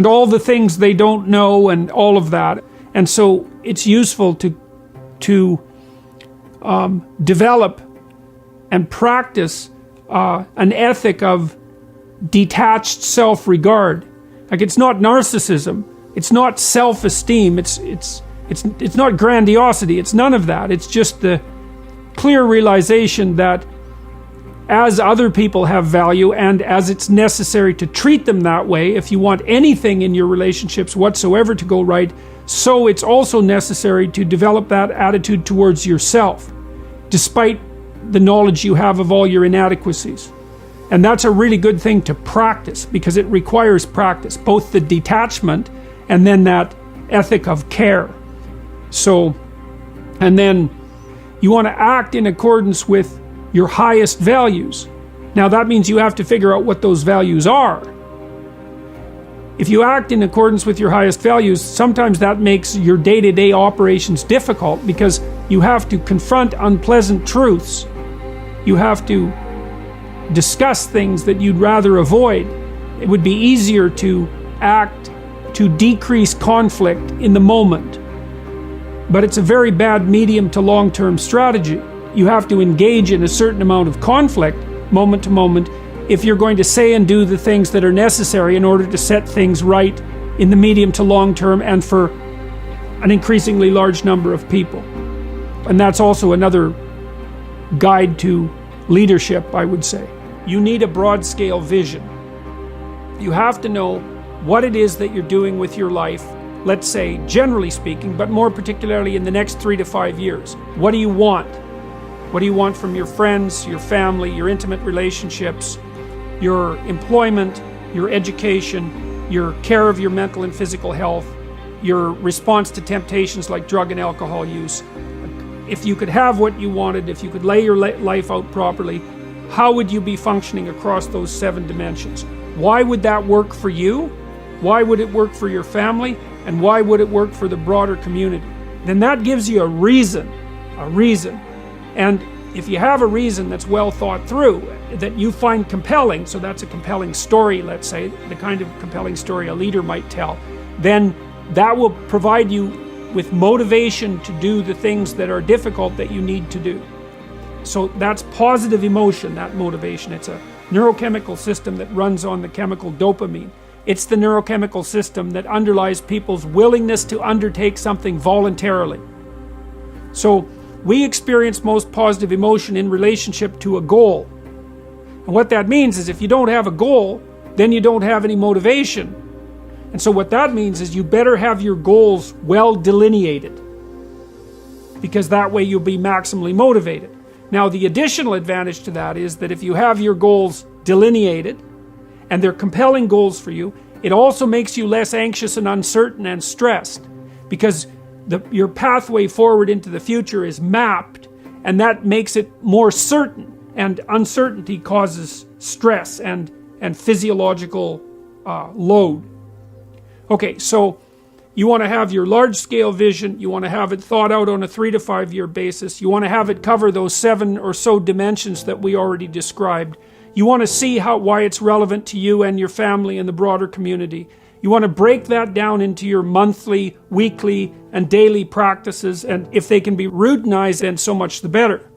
all the things they don't know and all of that. And so it's useful to develop and practice an ethic of detached self-regard. Like, it's not narcissism, it's not self-esteem, it's not grandiosity, it's none of that. It's just the clear realization that as other people have value and as it's necessary to treat them that way if you want anything in your relationships whatsoever to go right, so it's also necessary to develop that attitude towards yourself, despite the knowledge you have of all your inadequacies. And that's a really good thing to practice, because it requires practice, both the detachment and then that ethic of care. So, and then you want to act in accordance with your highest values. Now that means you have to figure out what those values are. If you act in accordance with your highest values, sometimes that makes your day-to-day operations difficult, because you have to confront unpleasant truths. You have to discuss things that you'd rather avoid. It would be easier to act to decrease conflict in the moment. But it's a very bad medium to long-term strategy. You have to engage in a certain amount of conflict, moment to moment, if you're going to say and do the things that are necessary in order to set things right in the medium to long term and for an increasingly large number of people. And that's also another guide to leadership, I would say. You need a broad-scale vision. You have to know what it is that you're doing with your life, let's say, generally speaking, but more particularly in the next 3 to 5 years. What do you want? What do you want from your friends, your family, your intimate relationships, your employment, your education, your care of your mental and physical health, your response to temptations like drug and alcohol use? If you could have what you wanted, if you could lay your life out properly, how would you be functioning across those 7 dimensions? Why would that work for you? Why would it work for your family? And why would it work for the broader community? Then that gives you a reason. And if you have a reason that's well thought through, that you find compelling, so that's a compelling story, let's say, the kind of compelling story a leader might tell, then that will provide you with motivation to do the things that are difficult that you need to do. So that's positive emotion, that motivation. It's a neurochemical system that runs on the chemical dopamine. It's the neurochemical system that underlies people's willingness to undertake something voluntarily. So we experience most positive emotion in relationship to a goal. And what that means is if you don't have a goal, then you don't have any motivation. And so what that means is you better have your goals well delineated, because that way you'll be maximally motivated. Now the additional advantage to that is that if you have your goals delineated and they're compelling goals for you, it also makes you less anxious and uncertain and stressed, because your pathway forward into the future is mapped, and that makes it more certain, and uncertainty causes stress and physiological load. Okay, so you want to have your large-scale vision, you want to have it thought out on a 3 to 5 year basis, you want to have it cover those 7 or so dimensions that we already described. You want to see why it's relevant to you and your family and the broader community. You want to break that down into your monthly, weekly, and daily practices, and if they can be routinized, then so much the better.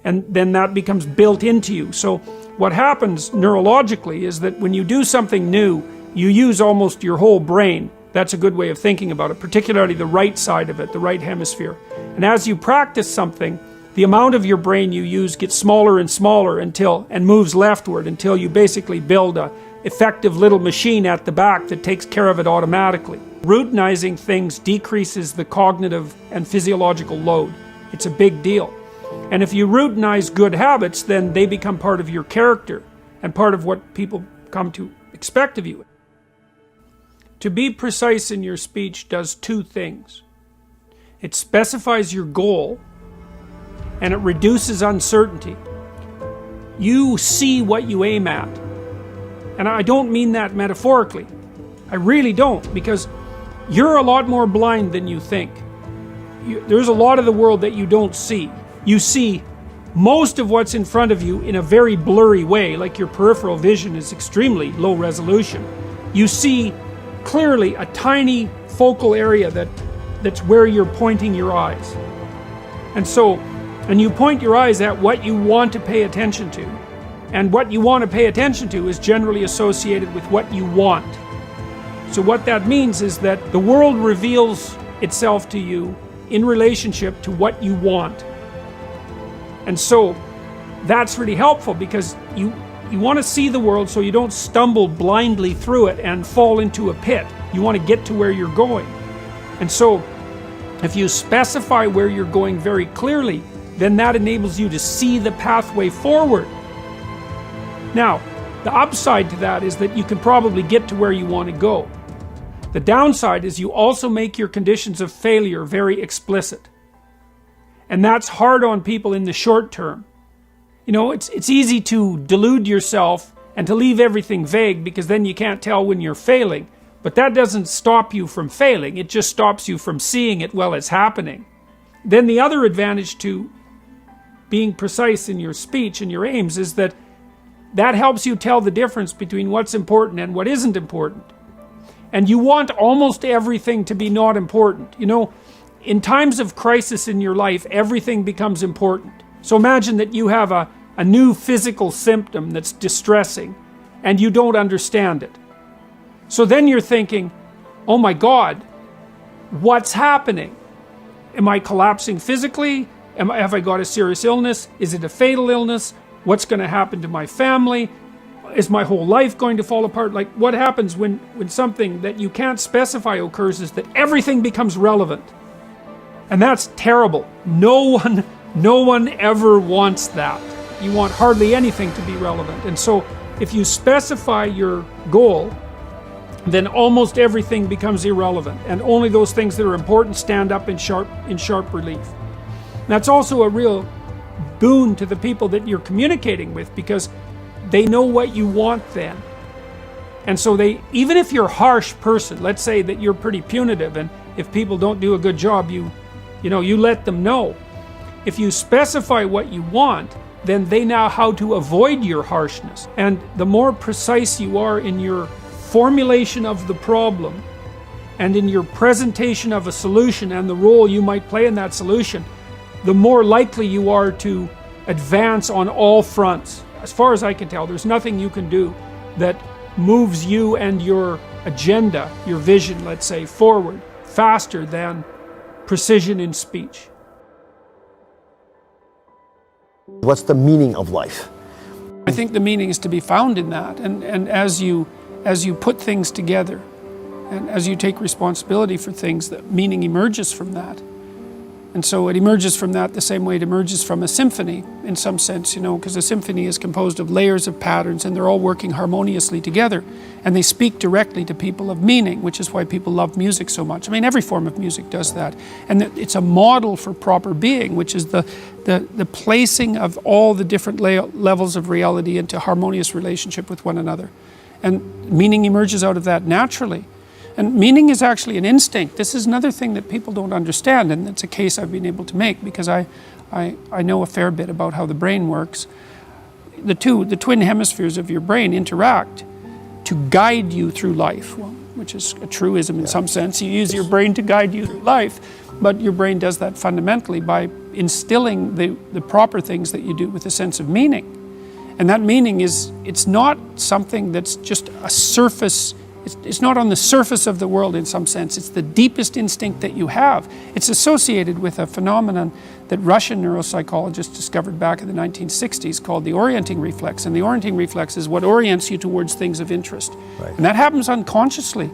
And then that becomes built into you. So what happens neurologically is that when you do something new, you use almost your whole brain. That's a good way of thinking about it, particularly the right side of it, the right hemisphere. And as you practice something, the amount of your brain you use gets smaller and smaller and moves leftward until you basically build a effective little machine at the back that takes care of it automatically. Routinizing things decreases the cognitive and physiological load. It's a big deal. And if you routinize good habits, then they become part of your character and part of what people come to expect of you. To be precise in your speech does 2 things. It specifies your goal, and it reduces uncertainty. You see what you aim at. And I don't mean that metaphorically. I really don't, because you're a lot more blind than you think. There's a lot of the world that you don't see. You see most of what's in front of you in a very blurry way, like your peripheral vision is extremely low resolution. You see clearly a tiny focal area that's where you're pointing your eyes. And you point your eyes at what you want to pay attention to. And what you want to pay attention to is generally associated with what you want. So what that means is that the world reveals itself to you in relationship to what you want. And so that's really helpful, because you want to see the world so you don't stumble blindly through it and fall into a pit. You want to get to where you're going. And so if you specify where you're going very clearly, then that enables you to see the pathway forward. Now, the upside to that is that you can probably get to where you want to go. The downside is you also make your conditions of failure very explicit. And that's hard on people in the short term. You know, it's easy to delude yourself and to leave everything vague, because then you can't tell when you're failing. But that doesn't stop you from failing, it just stops you from seeing it while it's happening. Then the other advantage to being precise in your speech and your aims is that helps you tell the difference between what's important and what isn't important. And you want almost everything to be not important. You know, in times of crisis in your life, everything becomes important. So imagine that you have a new physical symptom that's distressing and you don't understand it. So then you're thinking, oh my God, what's happening? Am I collapsing physically? Have I got a serious illness? Is it a fatal illness? What's going to happen to my family? Is my whole life going to fall apart? Like, what happens when something that you can't specify occurs is that everything becomes relevant. And that's terrible. No one ever wants that. You want hardly anything to be relevant. And so if you specify your goal, then almost everything becomes irrelevant, and only those things that are important stand up in sharp relief. That's also a real boon to the people that you're communicating with, because they know what you want then. And so even if you're a harsh person, let's say that you're pretty punitive, and if people don't do a good job, you let them know. If you specify what you want, then they know how to avoid your harshness. And the more precise you are in your formulation of the problem and in your presentation of a solution and the role you might play in that solution, the more likely you are to advance on all fronts. As far as I can tell, there's nothing you can do that moves you and your agenda, your vision, let's say, forward faster than precision in speech. What's the meaning of life? I think the meaning is to be found in that, and as you put things together and as you take responsibility for things, the meaning emerges from that. And so it emerges from that the same way it emerges from a symphony, in some sense, you know, because a symphony is composed of layers of patterns and they're all working harmoniously together, and they speak directly to people of meaning, which is why people love music so much. I mean, every form of music does that, and it's a model for proper being, which is the placing of all the different levels of reality into harmonious relationship with one another. And meaning emerges out of that naturally. And meaning is actually an instinct. This is another thing that people don't understand, and it's a case I've been able to make because I know a fair bit about how the brain works. The twin hemispheres of your brain interact to guide you through life, well, which is a truism in some sense. You use your brain to guide you through life, but your brain does that fundamentally by instilling the proper things that you do with a sense of meaning. And that meaning it's not something that's just a surface. It's not on the surface of the world in some sense. It's the deepest instinct that you have. It's associated with a phenomenon that Russian neuropsychologists discovered back in the 1960s called the orienting reflex. And the orienting reflex is what orients you towards things of interest. Right. And that happens unconsciously.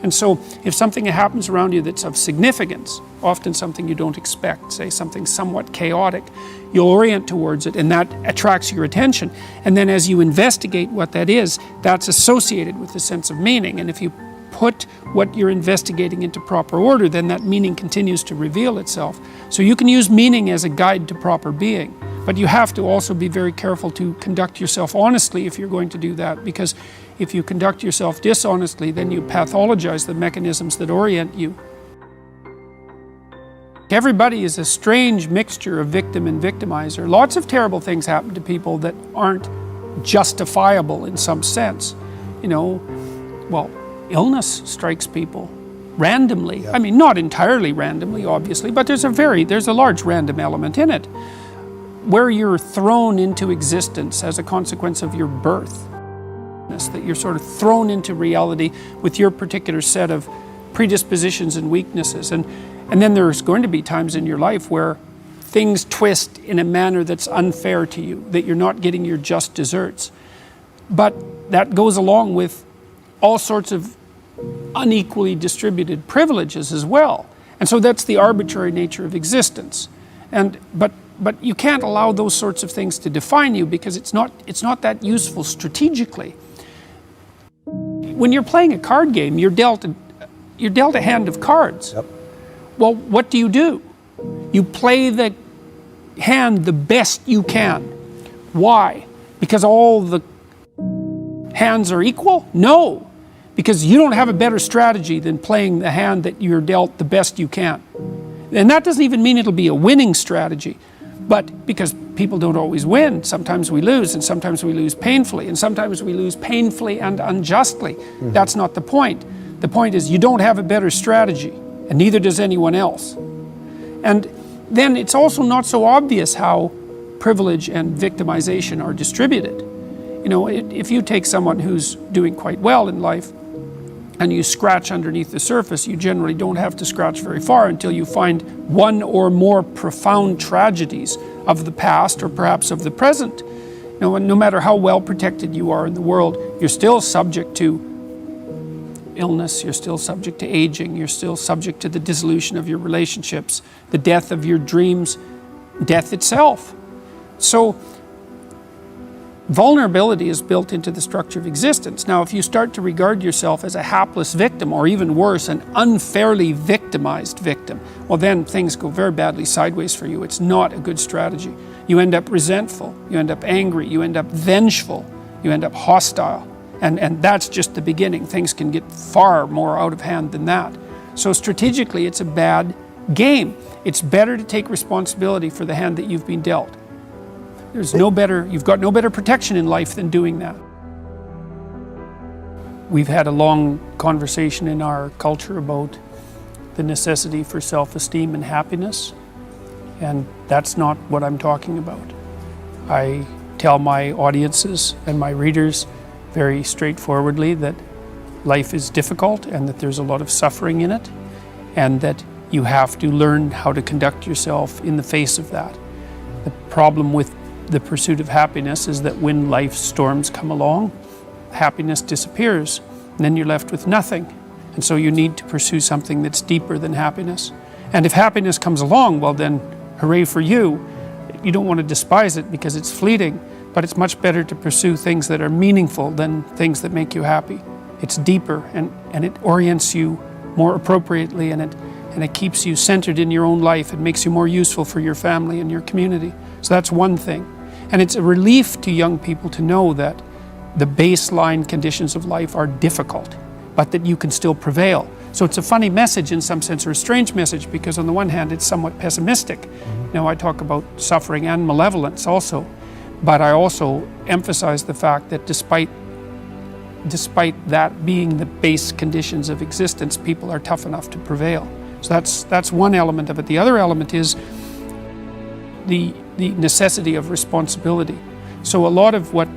And so if something happens around you that's of significance, often something you don't expect, say something somewhat chaotic, you'll orient towards it, and that attracts your attention. And then as you investigate what that is, that's associated with the sense of meaning. And if you put what you're investigating into proper order, then that meaning continues to reveal itself. So you can use meaning as a guide to proper being. But you have to also be very careful to conduct yourself honestly if you're going to do that, because if you conduct yourself dishonestly, then you pathologize the mechanisms that orient you. Everybody is a strange mixture of victim and victimizer. Lots of terrible things happen to people that aren't justifiable in some sense. You know, well, illness strikes people randomly. I mean, not entirely randomly, obviously, but there's a large random element in it, where you're thrown into existence as a consequence of your birth. That you're sort of thrown into reality with your particular set of predispositions and weaknesses. And then there's going to be times in your life where things twist in a manner that's unfair to you, that you're not getting your just deserts. But that goes along with all sorts of unequally distributed privileges as well. And so that's the arbitrary nature of existence. But you can't allow those sorts of things to define you, because it's not that useful strategically. When you're playing a card game, you're dealt a hand of cards. Yep. Well, what do? You play the hand the best you can. Why? Because all the hands are equal? No, because you don't have a better strategy than playing the hand that you're dealt the best you can. And that doesn't even mean it'll be a winning strategy. But because people don't always win, sometimes we lose, and sometimes we lose painfully, and sometimes we lose painfully and unjustly. Mm-hmm. That's not the point. The point is you don't have a better strategy, and neither does anyone else. And then it's also not so obvious how privilege and victimization are distributed. You know, if you take someone who's doing quite well in life, and you scratch underneath the surface, you generally don't have to scratch very far until you find one or more profound tragedies of the past or perhaps of the present. You know, and no matter how well protected you are in the world, you're still subject to illness, you're still subject to aging, you're still subject to the dissolution of your relationships, the death of your dreams, death itself. So vulnerability is built into the structure of existence. Now, if you start to regard yourself as a hapless victim, or even worse, an unfairly victimized victim, well, then things go very badly sideways for you. It's not a good strategy. You end up resentful, you end up angry, you end up vengeful, you end up hostile. And that's just the beginning. Things can get far more out of hand than that. So strategically, it's a bad game. It's better to take responsibility for the hand that you've been dealt. You've got no better protection in life than doing that. We've had a long conversation in our culture about the necessity for self-esteem and happiness, and that's not what I'm talking about. I tell my audiences and my readers very straightforwardly that life is difficult and that there's a lot of suffering in it, and that you have to learn how to conduct yourself in the face of that. The problem with the pursuit of happiness is that when life's storms come along, happiness disappears, and then you're left with nothing. And so you need to pursue something that's deeper than happiness. And if happiness comes along, well then, hooray for you. You don't want to despise it because it's fleeting, but it's much better to pursue things that are meaningful than things that make you happy. It's deeper, and it orients you more appropriately, and it keeps you centered in your own life. It makes you more useful for your family and your community. So that's one thing. And it's a relief to young people to know that the baseline conditions of life are difficult, but that you can still prevail. So it's a funny message in some sense, or a strange message, because on the one hand it's somewhat pessimistic. Now I talk about suffering and malevolence also, but I also emphasize the fact that despite that being the base conditions of existence, people are tough enough to prevail. So that's one element of it. The other element is the necessity of responsibility. So a lot of what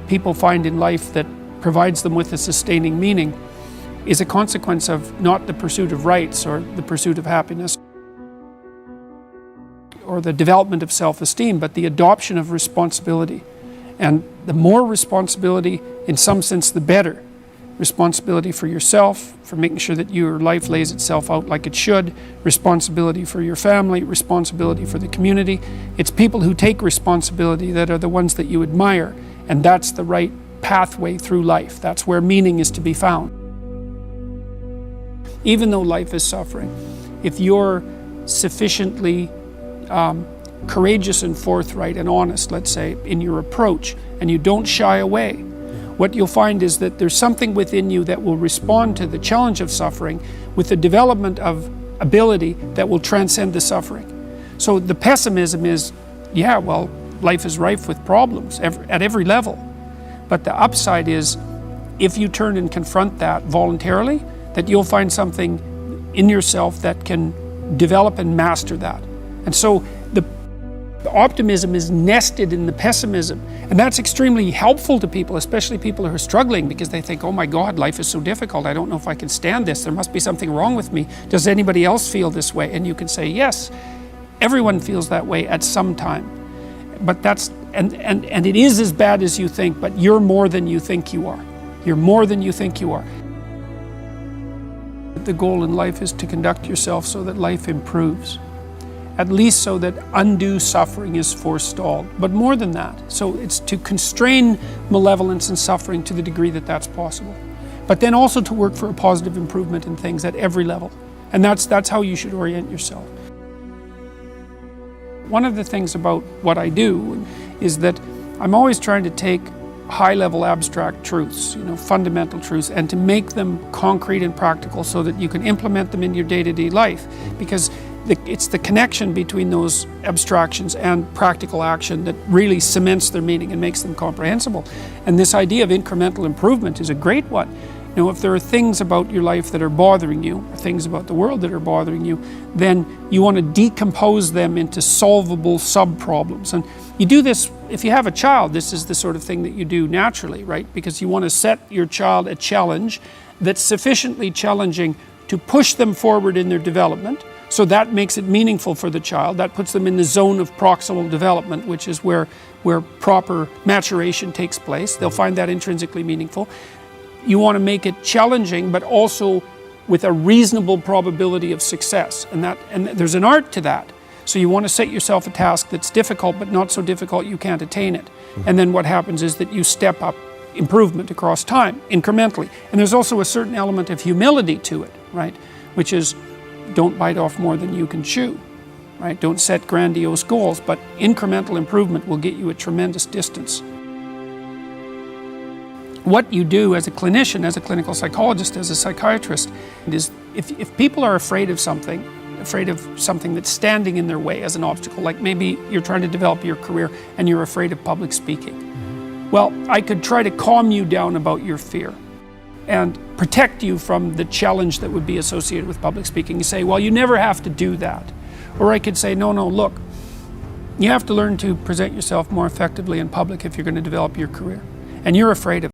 people find in life that provides them with a sustaining meaning is a consequence of not the pursuit of rights or the pursuit of happiness or the development of self-esteem, but the adoption of responsibility. And the more responsibility, in some sense, the better. Responsibility for yourself, for making sure that your life lays itself out like it should, responsibility for your family, responsibility for the community. It's people who take responsibility that are the ones that you admire, and that's the right pathway through life. That's where meaning is to be found. Even though life is suffering, if you're sufficiently courageous and forthright and honest, let's say, in your approach, and you don't shy away, what you'll find is that there's something within you that will respond to the challenge of suffering with the development of ability that will transcend the suffering. So the pessimism is, yeah, well, life is rife with problems at every level. But the upside is, if you turn and confront that voluntarily, that you'll find something in yourself that can develop and master that. And so the optimism is nested in the pessimism, and that's extremely helpful to people, especially people who are struggling, because they think, oh my God, life is so difficult, I don't know if I can stand this, there must be something wrong with me. Does anybody else feel this way? And you can say, yes, everyone feels that way at some time. But that's, and it is as bad as you think, but you're more than you think you are. You're more than you think you are. The goal in life is to conduct yourself so that life improves. At least so that undue suffering is forestalled. But more than that, so it's to constrain malevolence and suffering to the degree that that's possible. But then also to work for a positive improvement in things at every level. And that's how you should orient yourself. One of the things about what I do is that I'm always trying to take high-level abstract truths, fundamental truths, and to make them concrete and practical so that you can implement them in your day-to-day life. Because it's the connection between those abstractions and practical action that really cements their meaning and makes them comprehensible. And this idea of incremental improvement is a great one. If there are things about your life that are bothering you, or things about the world that are bothering you, then you want to decompose them into solvable sub-problems. And you do this, if you have a child, this is the sort of thing that you do naturally, right? Because you want to set your child a challenge that's sufficiently challenging to push them forward in their development. So that makes it meaningful for the child. That puts them in the zone of proximal development, which is where proper maturation takes place. They'll find that intrinsically meaningful. You want to make it challenging, but also with a reasonable probability of success. And there's an art to that. So you want to set yourself a task that's difficult, but not so difficult you can't attain it. And then what happens is that you step up improvement across time, incrementally. And there's also a certain element of humility to it, right? Which is, don't bite off more than you can chew, right? Don't set grandiose goals, but incremental improvement will get you a tremendous distance. What you do as a clinician, as a clinical psychologist, as a psychiatrist, is if people are afraid of something, afraid of something that's standing in their way as an obstacle. Like maybe you're trying to develop your career and you're afraid of public speaking. Well, I could try to calm you down about your fear and protect you from the challenge that would be associated with public speaking. You say, well, you never have to do that. Or I could say, no, look, you have to learn to present yourself more effectively in public if you're going to develop your career. And you're afraid of it.